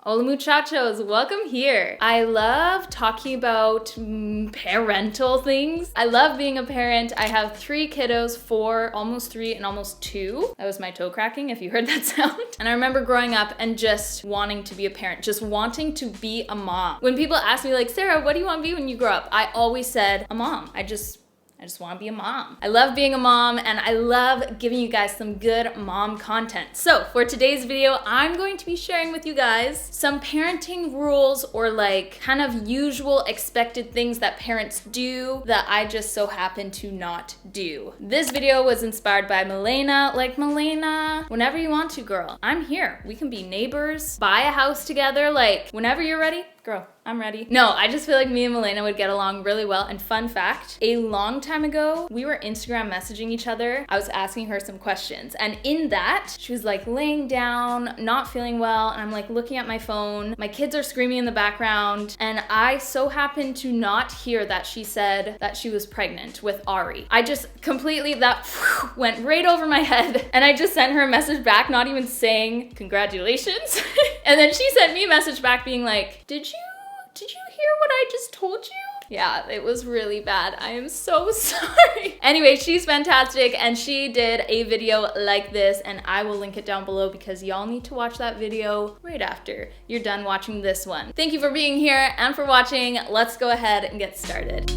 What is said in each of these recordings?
Hola muchachos, welcome here. I love talking about parental things. I love being a parent. I have 3 kiddos, 4, almost 3 and almost 2. That was my toe cracking if you heard that sound. And I remember growing up and just wanting to be a parent, just wanting to be a mom. When people ask me like, Sarah, what do you want to be when you grow up? I always said a mom. I just want to be a mom. I love being a mom and I love giving you guys some good mom content. So for today's video, I'm going to be sharing with you guys some parenting rules or like kind of usual expected things that parents do that I just so happen to not do. This video was inspired by Milena. Like, Milena, whenever you want to, girl, I'm here. We can be neighbors, buy a house together. Like, whenever you're ready, girl, I'm ready. No, I just feel like me and Milena would get along really well. And fun fact, a long time ago, we were Instagram messaging each other. I was asking her some questions. And in that, she was like laying down, not feeling well. And I'm like looking at my phone. My kids are screaming in the background. And I so happened to not hear that she said that she was pregnant with Ari. I just completely, that went right over my head. And I just sent her a message back, not even saying congratulations. And then she sent me a message back being like, Did you hear what I just told you? Yeah, it was really bad. I am so sorry. Anyway, she's fantastic and she did a video like this and I will link it down below because y'all need to watch that video right after you're done watching this one. Thank you for being here and for watching. Let's go ahead and get started.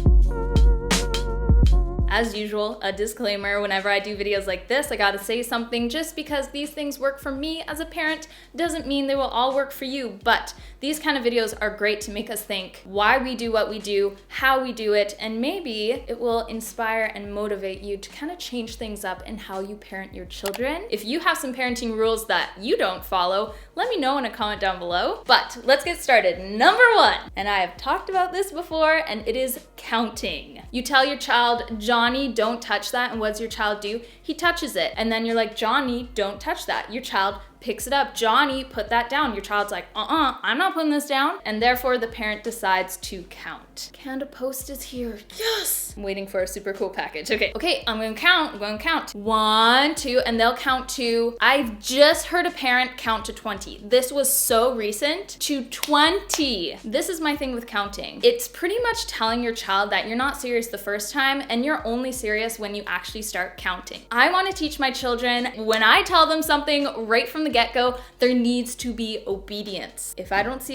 As usual, a disclaimer, whenever I do videos like this, I gotta say something. Just because these things work for me as a parent doesn't mean they will all work for you, but these kind of videos are great to make us think why we do what we do, how we do it, and maybe it will inspire and motivate you to kind of change things up in how you parent your children. If you have some parenting rules that you don't follow, let me know in a comment down below. But let's get started. Number 1, and I have talked about this before, and it is counting. You tell your child, Johnny, don't touch that, and what does your child do? He touches it, and then you're like, Johnny, don't touch that. Your child picks it up. Johnny, put that down. Your child's like, I'm not putting this down. And therefore the parent decides to count. Canada Post is here. Yes! I'm waiting for a super cool package. Okay, I'm gonna count. 1, 2, and they'll count to, I've just heard a parent count to 20. This was so recent. To 20. This is my thing with counting. It's pretty much telling your child that you're not serious the first time and you're only serious when you actually start counting. I wanna teach my children, when I tell them something right from the get-go, there needs to be obedience. If I don't see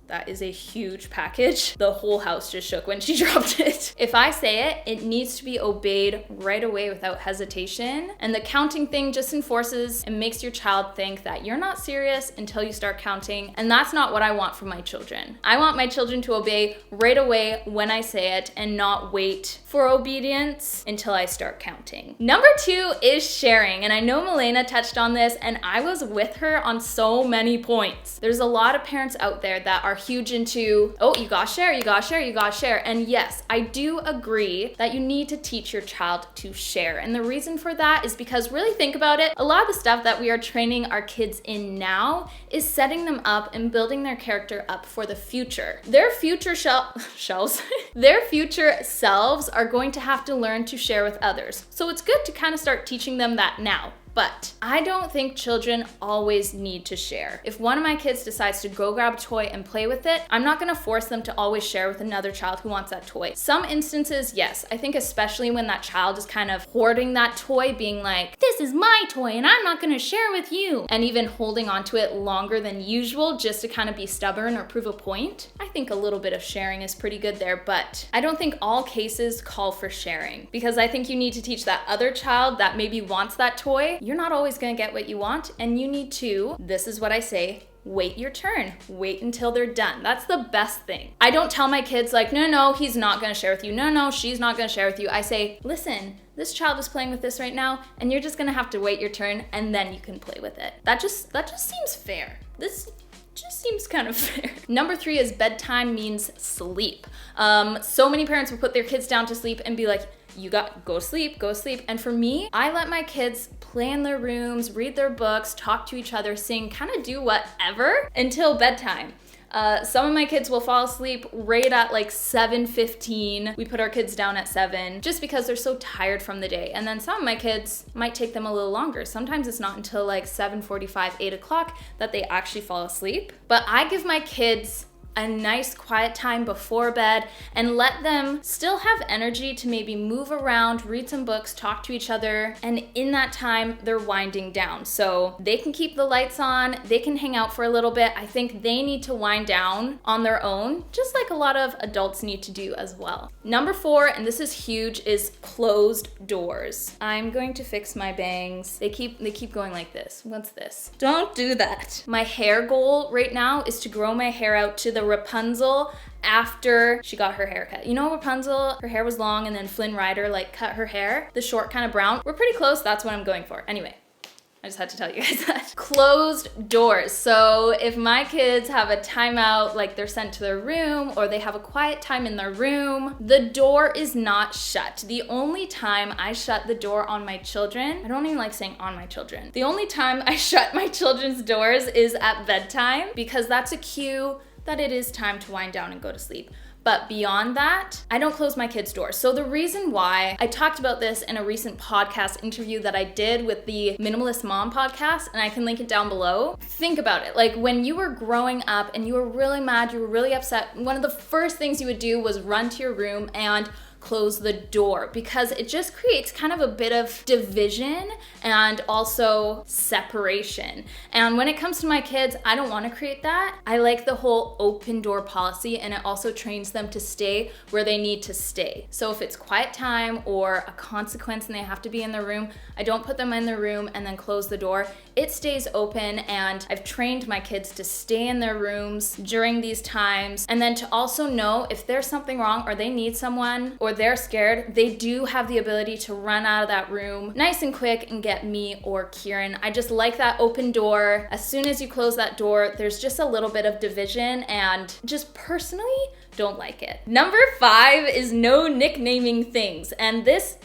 that is a huge package. The whole house just shook when she dropped it. If I say it, it needs to be obeyed right away without hesitation. And the counting thing just enforces and makes your child think that you're not serious until you start counting. And that's not what I want from my children. I want my children to obey right away when I say it and not wait for obedience until I start counting. Number 2 is sharing. And I know Milena touched on this and I was with her on so many points. There's a lot of parents out there that are huge into, oh, you gotta share. And yes, I do agree that you need to teach your child to share. And the reason for that is because, really think about it, a lot of the stuff that we are training our kids in now is setting them up and building their character up for the future. Their future their future selves are going to have to learn to share with others. So it's good to kind of start teaching them that now. But I don't think children always need to share. If one of my kids decides to go grab a toy and play with it, I'm not gonna force them to always share with another child who wants that toy. Some instances, yes. I think especially when that child is kind of hoarding that toy, being like, this is my toy and I'm not gonna share with you. And even holding onto it longer than usual just to kind of be stubborn or prove a point. I think a little bit of sharing is pretty good there, but I don't think all cases call for sharing because I think you need to teach that other child that maybe wants that toy, you're not always gonna get what you want and you need to, this is what I say, wait your turn. Wait until they're done. That's the best thing. I don't tell my kids like, no, he's not gonna share with you. No, she's not gonna share with you. I say, listen, this child is playing with this right now and you're just gonna have to wait your turn and then you can play with it. That just seems fair. This just seems kind of fair. Number 3 is bedtime means sleep. So many parents will put their kids down to sleep and be like, go sleep. And for me, I let my kids play in their rooms, read their books, talk to each other, sing, kind of do whatever until bedtime. Some of my kids will fall asleep right at like 7:15. We put our kids down at 7 just because they're so tired from the day. And then some of my kids might take them a little longer. Sometimes it's not until like 7:45, 8 o'clock that they actually fall asleep. But I give my kids a nice quiet time before bed and let them still have energy to maybe move around, read some books, talk to each other, and in that time they're winding down. So they can keep the lights on, they can hang out for a little bit. I think they need to wind down on their own, just like a lot of adults need to do as well. Number 4, and this is huge, is closed doors. I'm going to fix my bangs. They keep going like this. What's this? Don't do that. My hair goal right now is to grow my hair out to the Rapunzel after she got her haircut. You know Rapunzel, her hair was long and then Flynn Rider like cut her hair, the short kind of brown. We're pretty close, that's what I'm going for. Anyway, I just had to tell you guys that. Closed doors. So if my kids have a timeout, like they're sent to their room or they have a quiet time in their room, the door is not shut. The only time I shut the door on my children, I don't even like saying on my children. The only time I shut my children's doors is at bedtime because that's a cue that it is time to wind down and go to sleep. But beyond that, I don't close my kids' doors. So the reason why, I talked about this in a recent podcast interview that I did with the Minimalist Mom podcast, and I can link it down below. Think about it. Like when you were growing up and you were really mad, you were really upset, one of the first things you would do was run to your room and close the door because it just creates kind of a bit of division and also separation. And when it comes to my kids, I don't want to create that. I like the whole open door policy, and it also trains them to stay where they need to stay. So if it's quiet time or a consequence and they have to be in their room, I don't put them in their room and then close the door. It stays open, and I've trained my kids to stay in their rooms during these times, and then to also know if there's something wrong or they need someone or they're scared, they do have the ability to run out of that room nice and quick and get me or Kieran. I just like that open door. As soon as you close that door, there's just a little bit of division, and just personally don't like it. Number 5 is no nicknaming things, and this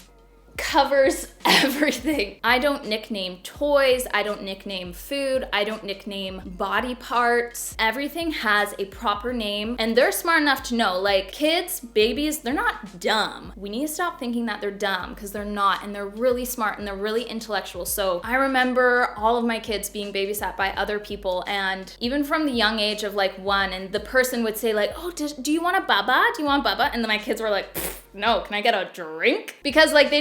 covers everything. I don't nickname toys, I don't nickname food, I don't nickname body parts. Everything has a proper name, and they're smart enough to know. Like kids, babies, they're not dumb. We need to stop thinking that they're dumb, because they're not, and they're really smart and they're really intellectual. So I remember all of my kids being babysat by other people, and even from the young age of like 1, and the person would say like, oh, do you want a bubba? Do you want bubba? And then my kids were like, no, can I get a drink? Because like they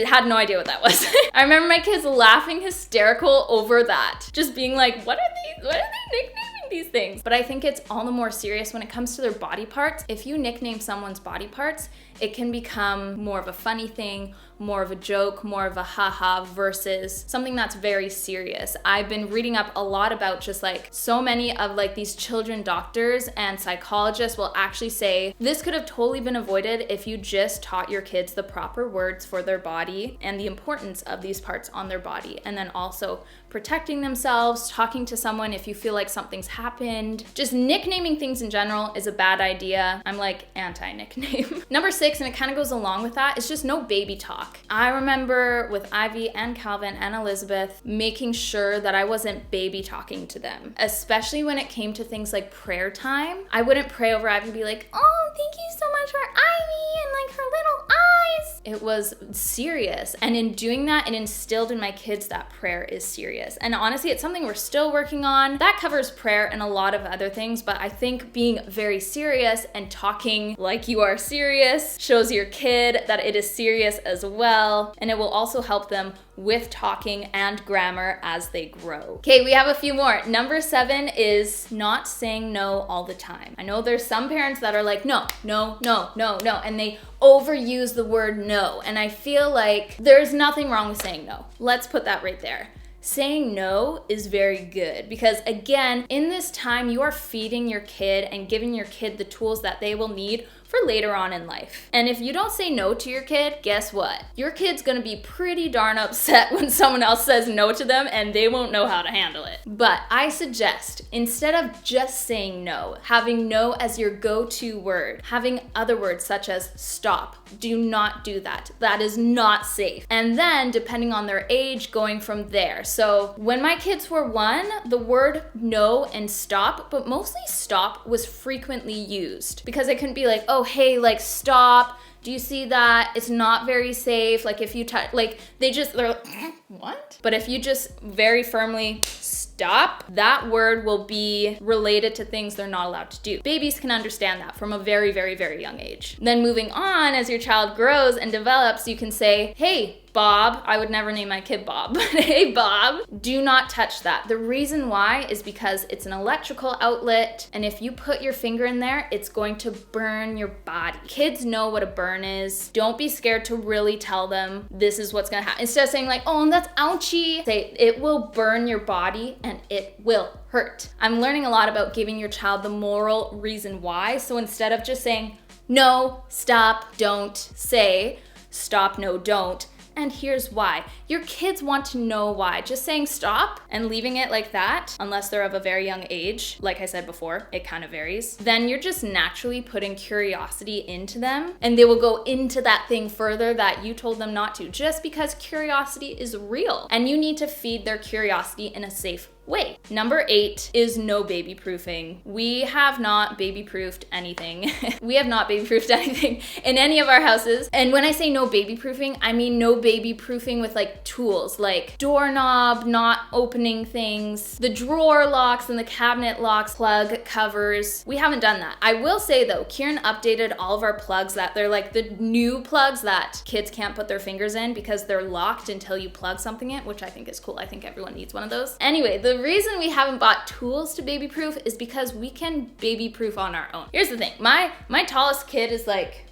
had no idea what that was. I remember my kids laughing hysterical over that. Just being like, what are they nicknaming these things? But I think it's all the more serious when it comes to their body parts. If you nickname someone's body parts, it can become more of a funny thing, more of a joke, more of a haha versus something that's very serious. I've been reading up a lot about just like so many of like these children doctors and psychologists will actually say this could have totally been avoided if you just taught your kids the proper words for their body and the importance of these parts on their body, and then also protecting themselves, talking to someone if you feel like something's happened. Just nicknaming things in general is a bad idea. I'm like anti-nickname. Number 6, and it kind of goes along with that, is just no baby talk. I remember with Ivy and Calvin and Elizabeth making sure that I wasn't baby talking to them, especially when it came to things like prayer time. I wouldn't pray over Ivy and be like, oh, thank you so much for Ivy and like her little eyes. It was serious, and in doing that, it instilled in my kids that prayer is serious. And honestly, it's something we're still working on. That covers prayer and a lot of other things, but I think being very serious and talking like you are serious shows your kid that it is serious as well, and it will also help them with talking and grammar as they grow. Okay, we have a few more. Number 7 is not saying no all the time. I know there's some parents that are like, no, no, no, no, no, and they overuse the word no, and I feel like there's nothing wrong with saying no. Let's put that right there. Saying no is very good because, again, in this time, you are feeding your kid and giving your kid the tools that they will need for for later on in life. And if you don't say no to your kid, guess what? Your kid's gonna be pretty darn upset when someone else says no to them and they won't know how to handle it. But I suggest, instead of just saying no, having no as your go-to word, having other words such as stop. Do not do that. That is not safe. And then, depending on their age, going from there. So when my kids were 1, the word no and stop, but mostly stop, was frequently used because it couldn't be like, oh, hey, like stop. Do you see that? It's not very safe. Like if you touch, like they're like, what? But if you just very firmly stop, that word will be related to things they're not allowed to do. Babies can understand that from a very, very, very young age. Then moving on, as your child grows and develops, you can say, hey, Bob, I would never name my kid Bob, but hey, Bob, do not touch that. The reason why is because it's an electrical outlet, and if you put your finger in there, it's going to burn your body. Kids know what a burn is. Don't be scared to really tell them this is what's gonna happen. Instead of saying like, oh, that's ouchy, say it will burn your body and it will hurt. I'm learning a lot about giving your child the moral reason why. So instead of just saying, no, stop, don't, say, stop, no, don't. And here's why. Your kids want to know why. Just saying stop and leaving it like that, unless they're of a very young age, like I said before, it kind of varies, then you're just naturally putting curiosity into them and they will go into that thing further that you told them not to, just because curiosity is real and you need to feed their curiosity in a safe way. Number 8 is no baby proofing. We have not baby proofed anything. We have not baby proofed anything in any of our houses. And when I say no baby proofing, I mean no baby proofing with like tools, like doorknob, not opening things, the drawer locks and the cabinet locks, plug covers. We haven't done that. I will say though, Kieran updated all of our plugs that they're like the new plugs that kids can't put their fingers in because they're locked until you plug something in, which I think is cool. I think everyone needs one of those. Anyway, the reason we haven't bought tools to baby proof is because we can baby proof on our own. Here's the thing, my tallest kid is like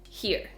here,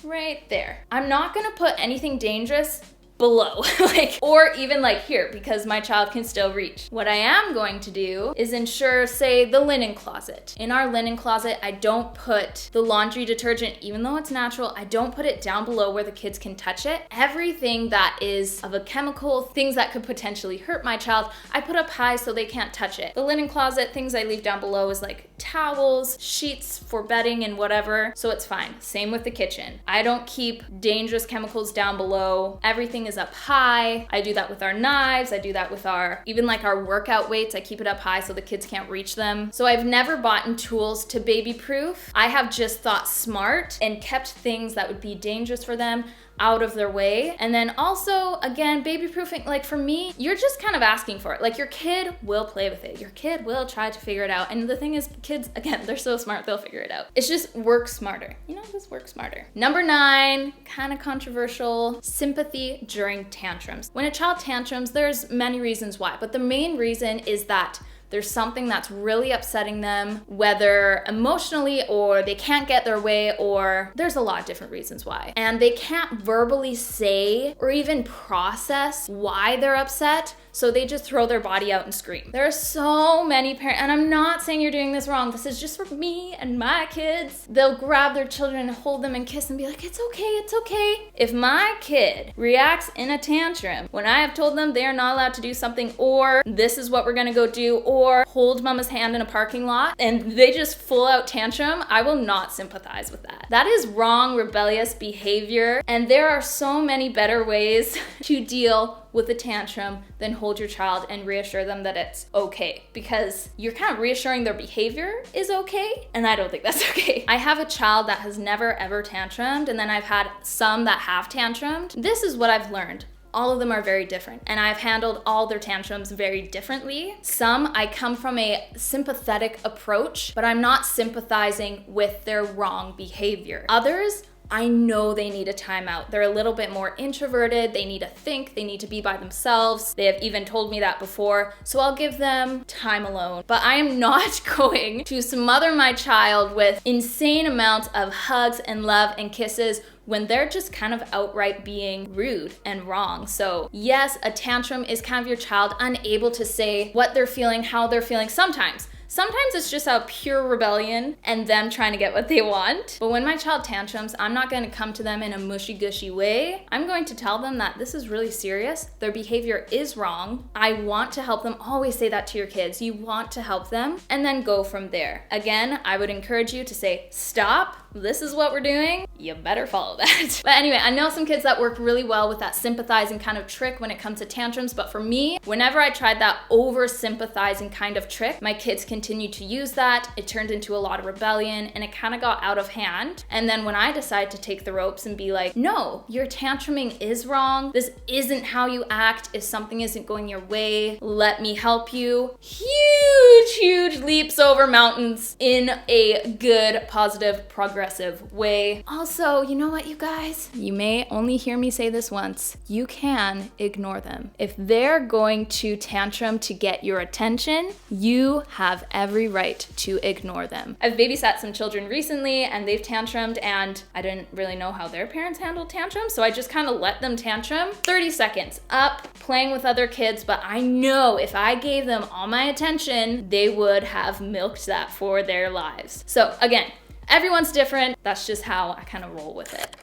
right there. I'm not gonna put anything dangerous below, like, or even like here, because my child can still reach. What I am going to do is ensure, say, the linen closet. In our linen closet, I don't put the laundry detergent, even though it's natural, I don't put it down below where the kids can touch it. Everything that is of a chemical, things that could potentially hurt my child, I put up high so they can't touch it. The linen closet, things I leave down below is like towels, sheets for bedding and whatever, so it's fine. Same with the kitchen. I don't keep dangerous chemicals down below. Everything is up high. I do that with our knives. I do that with even like our workout weights. I keep it up high so the kids can't reach them. So I've never bought in tools to baby proof. I have just thought smart and kept things that would be dangerous for them out of their way. And then also, again, baby proofing, like for me, you're just kind of asking for it. Like your kid will play with it. Your kid will try to figure it out. And the thing is, kids, again, they're so smart, they'll figure it out. It's just work smarter. You know, just work smarter. Number 9, kind of controversial, sympathy during tantrums. When a child tantrums, there's many reasons why, but the main reason is that there's something that's really upsetting them, whether emotionally or they can't get their way, or there's a lot of different reasons why. And they can't verbally say or even process why they're upset, so they just throw their body out and scream. There are so many parents, and I'm not saying you're doing this wrong, this is just for me and my kids. They'll grab their children and hold them and kiss and be like, it's okay, it's okay. If my kid reacts in a tantrum when I have told them they are not allowed to do something, or this is what we're gonna go do, or hold mama's hand in a parking lot, and they just full out tantrum, I will not sympathize with that. That is wrong, rebellious behavior, and there are so many better ways to deal with a tantrum than hold your child and reassure them that it's okay, because you're kind of reassuring their behavior is okay, and I don't think that's okay. I have a child that has never ever tantrumed, and then I've had some that have tantrumed. This is what I've learned. All of them are very different, and I've handled all their tantrums very differently. Some, I come from a sympathetic approach, but I'm not sympathizing with their wrong behavior. Others, I know they need a timeout. They're a little bit more introverted, they need to think, they need to be by themselves. They have even told me that before, so I'll give them time alone. But I am not going to smother my child with insane amounts of hugs and love and kisses when they're just kind of outright being rude and wrong. So yes, a tantrum is kind of your child unable to say what they're feeling, how they're feeling. Sometimes Sometimes it's just out of pure rebellion and them trying to get what they want. But when my child tantrums, I'm not going to come to them in a mushy-gushy way. I'm going to tell them that this is really serious. Their behavior is wrong. I want to help them. Always say that to your kids. You want to help them, and then go from there. Again, I would encourage you to say, stop. This is what we're doing. You better follow that. But anyway, I know some kids that work really well with that sympathizing kind of trick when it comes to tantrums, but for me, whenever I tried that over sympathizing kind of trick, my kids continued to use that. It turned into a lot of rebellion and it kind of got out of hand. And then when I decided to take the ropes and be like, no, your tantruming is wrong. This isn't how you act. If something isn't going your way, let me help you. Huge leaps over mountains in a good, positive, progressive way. Also, you know what, you guys? You may only hear me say this once. You can ignore them. If they're going to tantrum to get your attention, you have every right to ignore them. I've babysat some children recently and they've tantrumed, and I didn't really know how their parents handled tantrums, so I just kind of let them tantrum. 30 seconds up, playing with other kids, but I know if I gave them all my attention, they would have milked that for their lives. So again, everyone's different. That's just how I kind of roll with it.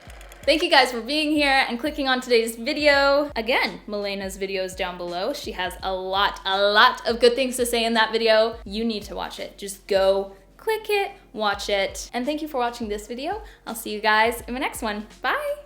Thank you guys for being here and clicking on today's video. Again, Milena's video is down below. She has a lot of good things to say in that video. You need to watch it. Just go, click it, watch it. And thank you for watching this video. I'll see you guys in the next one. Bye.